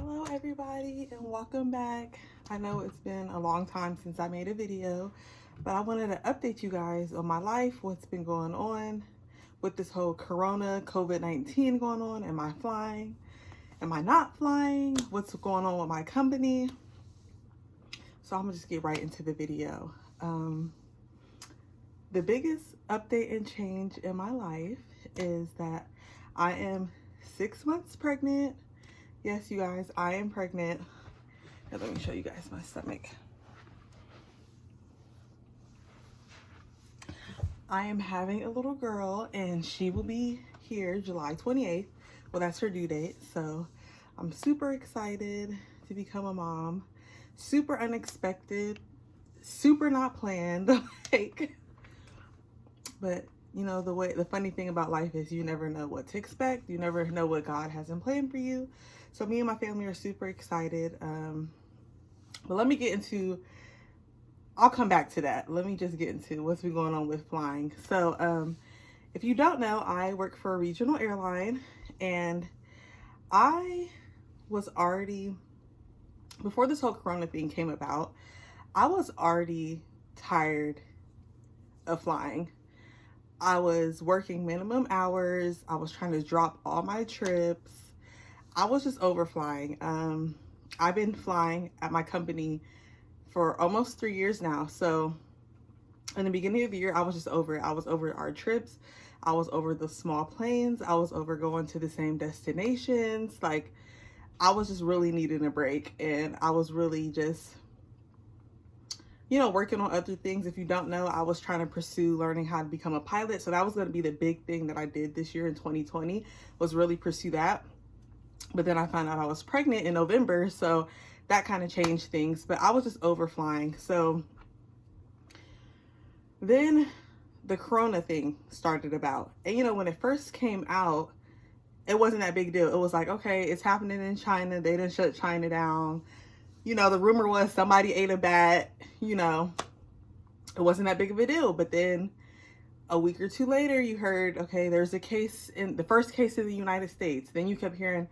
Hello everybody and welcome back. I know it's been a long time since I made a video, but I wanted to update you guys on my life, what's been going on with this whole Corona COVID-19 going on. Am I flying? Am I not flying? What's going on with my company? So I'm gonna just get right into the video. The biggest update and change in my life is that I am 6 months pregnant. Yes, you guys, I am pregnant. Now, let me show you guys my stomach. I am having a little girl and she will be here July 28th. Well, that's her due date. So I'm super excited to become a mom. Super unexpected, super not planned. But you know, the funny thing about life is you never know what to expect. You never know what God has in plan for you. So me and my family are super excited. But let me get into, I'll come back to that. Let me just get into what's been going on with flying. So if you don't know, I work for a regional airline, and I was already, before this whole Corona thing came about, I was already tired of flying. I was working minimum hours. I was trying to drop all my trips. I was just overflying. I've been flying at my company for almost 3 years now. So in the beginning of the year, I was just over it. I was over our trips. I was over the small planes. I was over going to the same destinations. Like, I was just really needing a break. And I was really just, you know, working on other things. If you don't know, I was trying to pursue learning how to become a pilot. So that was going to be the big thing that I did this year in 2020, was really pursue that. But then I found out I was pregnant in November, so that kind of changed things. But I was just overflying. So then the Corona thing started about. And you know, when it first came out, it wasn't that big deal. It was like, okay, it's happening in China. They didn't shut China down. You know, the rumor was somebody ate a bat. You know, it wasn't that big of a deal. But then a week or two later, you heard, okay, there's a case in the first case in the United States. Then you kept hearing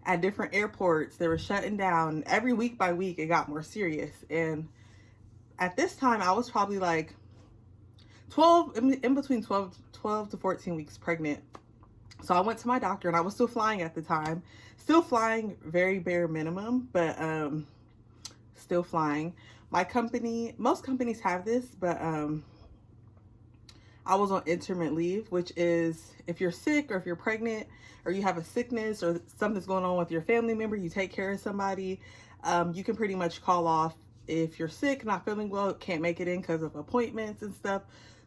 at different airports, they were shutting down. Every week by week, it got more serious. And at this time, I was probably like 12, in between 12 to 14 weeks pregnant. So I went to my doctor, and I was still flying at the time. Still flying very bare minimum, but still flying. My company, most companies have this, but I was on intermittent leave, which is if you're sick or if you're pregnant or you have a sickness or something's going on with your family member, you take care of somebody, you can pretty much call off if you're sick, not feeling well, can't make it in because of appointments and stuff.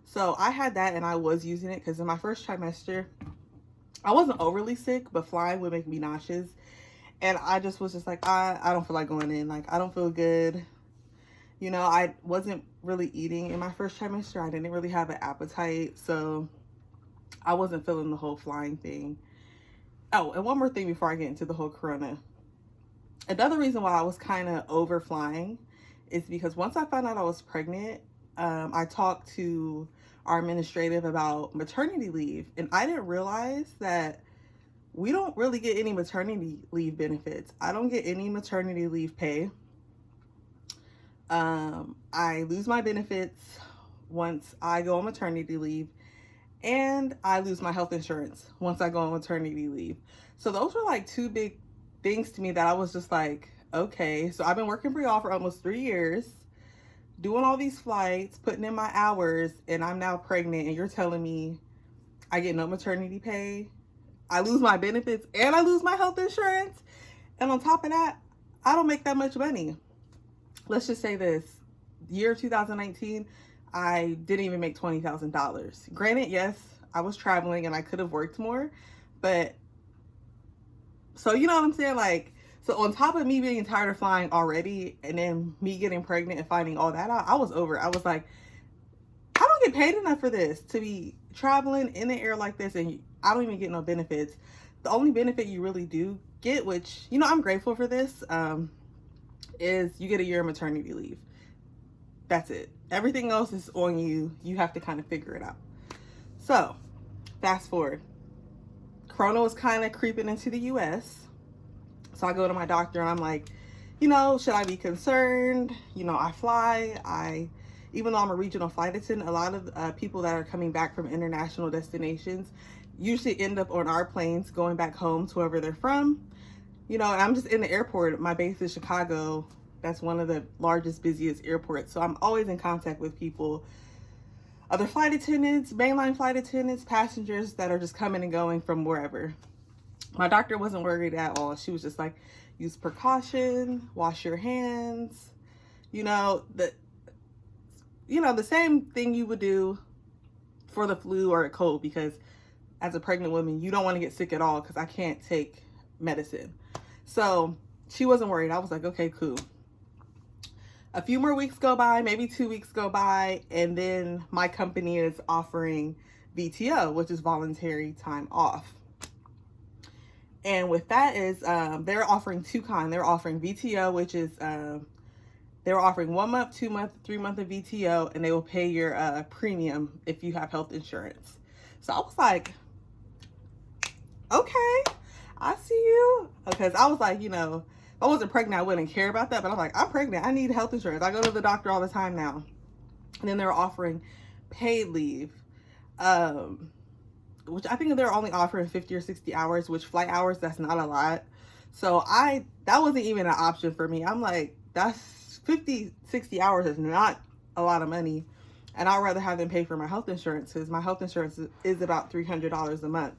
So I had that, and I was using it because in my first trimester, I wasn't overly sick, but flying would make me nauseous. And I just was just like, I don't feel like going in. Like, I don't feel good. You know, I wasn't really eating in my first trimester. I didn't really have an appetite. So I wasn't feeling the whole flying thing. Oh, and one more thing before I get into the whole Corona. Another reason why I was kind of over flying is because once I found out I was pregnant, I talked to our administrative about maternity leave. And I didn't realize that we don't really get any maternity leave benefits. I don't get any maternity leave pay. I lose my benefits once I go on maternity leave, and I lose my health insurance once I go on maternity leave. So those were like two big things to me that I was just like, okay, so I've been working for y'all for almost 3 years, doing all these flights, putting in my hours, and I'm now pregnant, and you're telling me I get no maternity pay, I lose my benefits, and I lose my health insurance. And on top of that, I don't make that much money. Let's just say this, year 2019, I didn't even make $20,000. Granted, yes, I was traveling and I could have worked more, but so you know what I'm saying? Like, so on top of me being tired of flying already, and then me getting pregnant and finding all that out, I was over it. I was like, I don't get paid enough for this to be traveling in the air like this, and I don't even get no benefits. The only benefit you really do get, which, you know, I'm grateful for this, is you get a year of maternity leave. That's it. Everything else is on you. You have to kind of figure it out. So, fast forward. Corona was kind of creeping into the US. So I go to my doctor and I'm like, should I be concerned? I fly. Even though I'm a regional flight attendant, a lot of people that are coming back from international destinations usually end up on our planes going back home to wherever they're from. And I'm just in the airport. My base is Chicago. That's one of the largest, busiest airports. So I'm always in contact with people, other flight attendants, mainline flight attendants, passengers that are just coming and going from wherever. My doctor wasn't worried at all. She was just like, use precaution, wash your hands, the same thing you would do for the flu or a cold, because as a pregnant woman, you don't want to get sick at all, because I can't take medicine. So she wasn't worried. I was like, okay, cool. A few more weeks go by, maybe 2 weeks go by, and then my company is offering VTO, which is voluntary time off. And with that is, they're offering two kinds. They're offering VTO, which is, they're offering 1 month, 2 month, 3 month of VTO, and they will pay your premium if you have health insurance. So I was like, okay, I see you. Because I was like, if I wasn't pregnant, I wouldn't care about that. But I'm like, I'm pregnant. I need health insurance. I go to the doctor all the time now. And then they're offering paid leave, which I think they're only offering 50 or 60 hours, which flight hours, that's not a lot. So that wasn't even an option for me. I'm like, that's 50, 60 hours is not a lot of money. And I'd rather have them pay for my health insurance, because my health insurance is about $300 a month.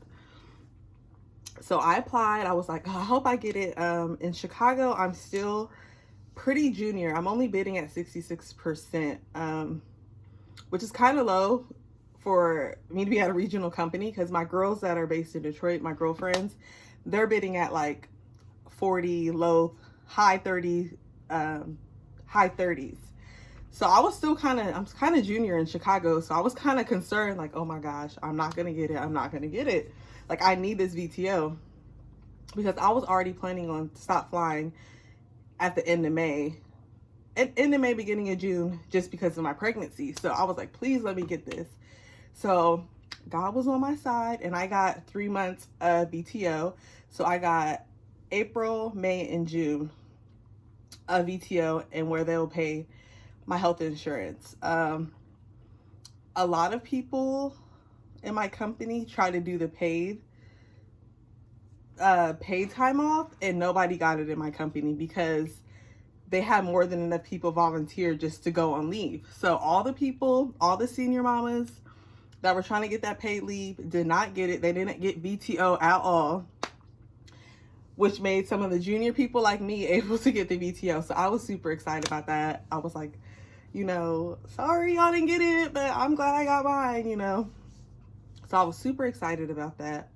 So I applied. I was like, oh, I hope I get it. In Chicago, I'm still pretty junior. I'm only bidding at 66%, which is kind of low for me to be at a regional company, because my girls that are based in Detroit, my girlfriends, they're bidding at like 40, high 30s. So I was still I'm kind of junior in Chicago. So I was kind of concerned, like, oh my gosh, I'm not going to get it. I'm not going to get it. Like, I need this VTO, because I was already planning on stop flying at the end of May, beginning of June, just because of my pregnancy. So I was like, please let me get this. So God was on my side, and I got 3 months of VTO. So I got April, May, and June of VTO, and where they'll pay my health insurance. A lot of people in my company try to do the paid time off, and nobody got it in my company, because they had more than enough people volunteer just to go on leave. So all the senior mamas that were trying to get that paid leave did not get it. They didn't get VTO at all, which made some of the junior people like me able to get the VTO. So I was super excited about that. I was like, sorry y'all didn't get it, but I'm glad I got mine, So I was super excited about that.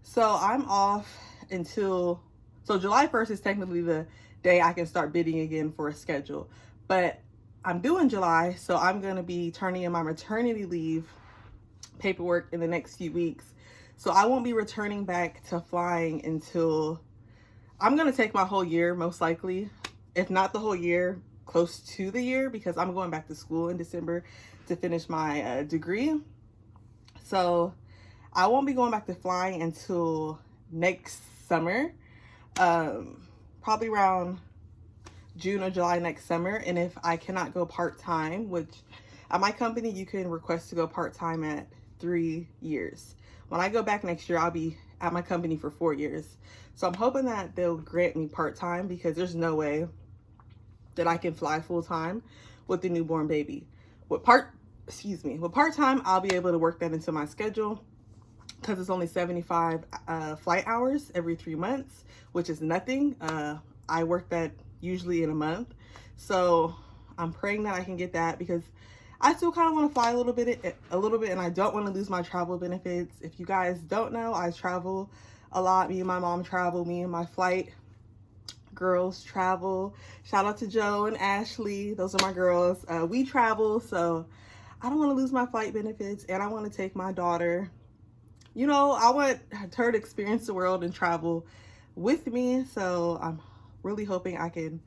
So I'm off until July 1st is technically the day I can start bidding again for a schedule. But I'm due in July, so I'm going to be turning in my maternity leave paperwork in the next few weeks. So I won't be returning back to flying until, I'm going to take my whole year, most likely. If not the whole year, close to the year, because I'm going back to school in December to finish my degree. So I won't be going back to flying until next summer, probably around June or July next summer. And if I cannot go part-time, which at my company, you can request to go part-time at 3 years. When I go back next year, I'll be at my company for 4 years. So I'm hoping that they'll grant me part-time, because there's no way that I can fly full-time with the newborn baby. With part-time, I'll be able to work that into my schedule, because it's only 75 flight hours every 3 months, which is nothing. I work that usually in a month. So I'm praying that I can get that, because I still kind of want to fly a little bit, and I don't want to lose my travel benefits. If you guys don't know, I travel a lot. Me and my mom travel. Me and my flight girls travel. Shout out to Joe and Ashley. Those are my girls. We travel, so I don't want to lose my flight benefits, and I want to take my daughter. I want her to experience the world and travel with me. So I'm really hoping I can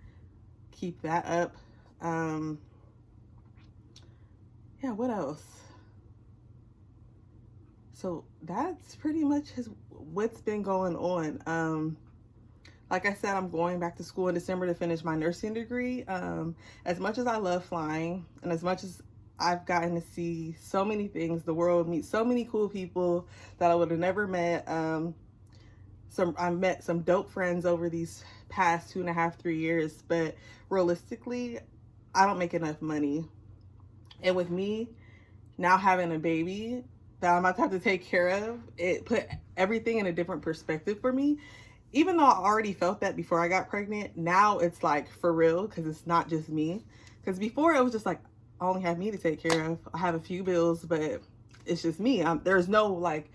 keep that up. Yeah, what else? So that's pretty much what's been going on. Like I said, I'm going back to school in December to finish my nursing degree. As much as I love flying, and as much as I've gotten to see so many things, the world, meet so many cool people that I would have never met. I met some dope friends over these past 2.5, 3 years, but realistically, I don't make enough money. And with me now having a baby that I'm about to have to take care of, it put everything in a different perspective for me. Even though I already felt that before I got pregnant, now it's like for real, because it's not just me. Because before it was just like, I only have me to take care of. I have a few bills, but it's just me. There's no like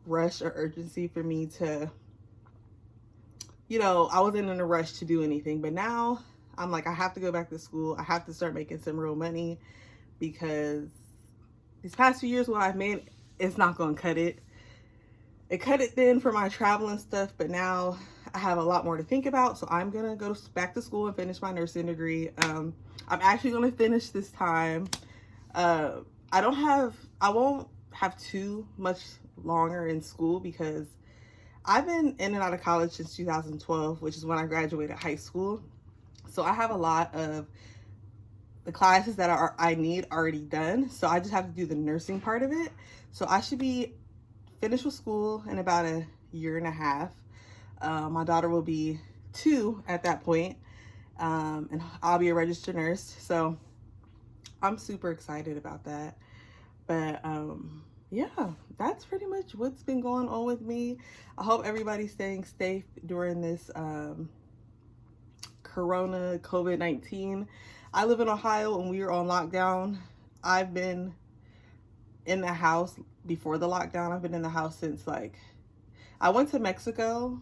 rush or urgency for me to, I wasn't in a rush to do anything. But now I'm like, I have to go back to school. I have to start making some real money, because these past few years what I've made, it's not going to cut it. It cut it then for my travel and stuff, but now I have a lot more to think about. So I'm going to go back to school and finish my nursing degree. I'm actually going to finish this time. I won't have too much longer in school, because I've been in and out of college since 2012, which is when I graduated high school. So I have a lot of the classes that I need already done. So I just have to do the nursing part of it. So I should be finished with school in about a year and a half. My daughter will be 2 at that point, and I'll be a registered nurse. So I'm super excited about that. But yeah, that's pretty much what's been going on with me. I hope everybody's staying safe during this Corona COVID-19. I live in Ohio and we are on lockdown. I've been in the house before the lockdown. I've been in the house since I went to Mexico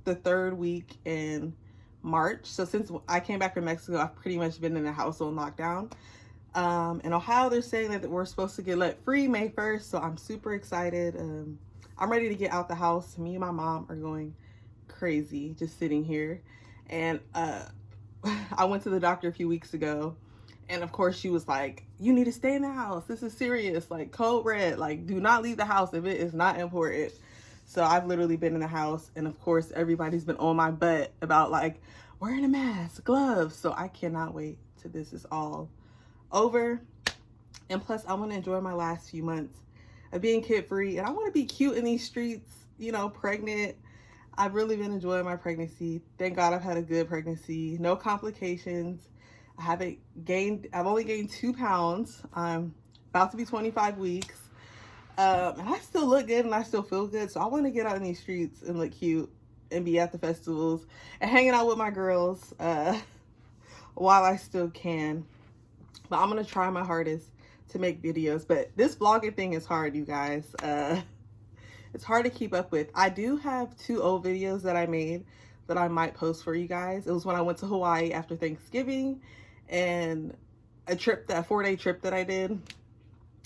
the 3rd week in March. So since I came back from Mexico, I've pretty much been in the house on lockdown. In Ohio, they're saying that we're supposed to get let free May 1st. So I'm super excited. I'm ready to get out the house. Me and my mom are going crazy just sitting here. And I went to the doctor a few weeks ago. And of course she was like, you need to stay in the house. This is serious, like code red, like do not leave the house if it is not important. So I've literally been in the house, and of course everybody's been on my butt about like wearing a mask, gloves. So I cannot wait till this is all over. And plus I want to enjoy my last few months of being kid free, and I want to be cute in these streets, pregnant. I've really been enjoying my pregnancy. Thank God I've had a good pregnancy, no complications. I've only gained 2 pounds. I'm about to be 25 weeks. And I still look good and I still feel good. So I want to get out in these streets and look cute and be at the festivals and hanging out with my girls while I still can. But I'm going to try my hardest to make videos. But this vlogging thing is hard, you guys. It's hard to keep up with. I do have 2 old videos that I made that I might post for you guys. It was when I went to Hawaii after Thanksgiving, and a 4-day trip that I did,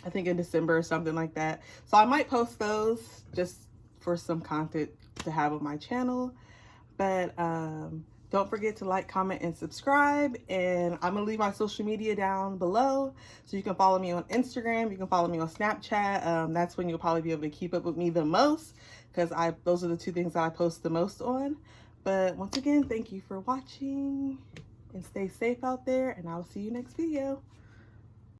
I think in December or something like that. So I might post those just for some content to have on my channel. But don't forget to like, comment, and subscribe. And I'm gonna leave my social media down below, so you can follow me on Instagram, you can follow me on Snapchat. That's when you'll probably be able to keep up with me the most, because those are the 2 things that I post the most on. But once again, thank you for watching, and stay safe out there, and I'll see you next video.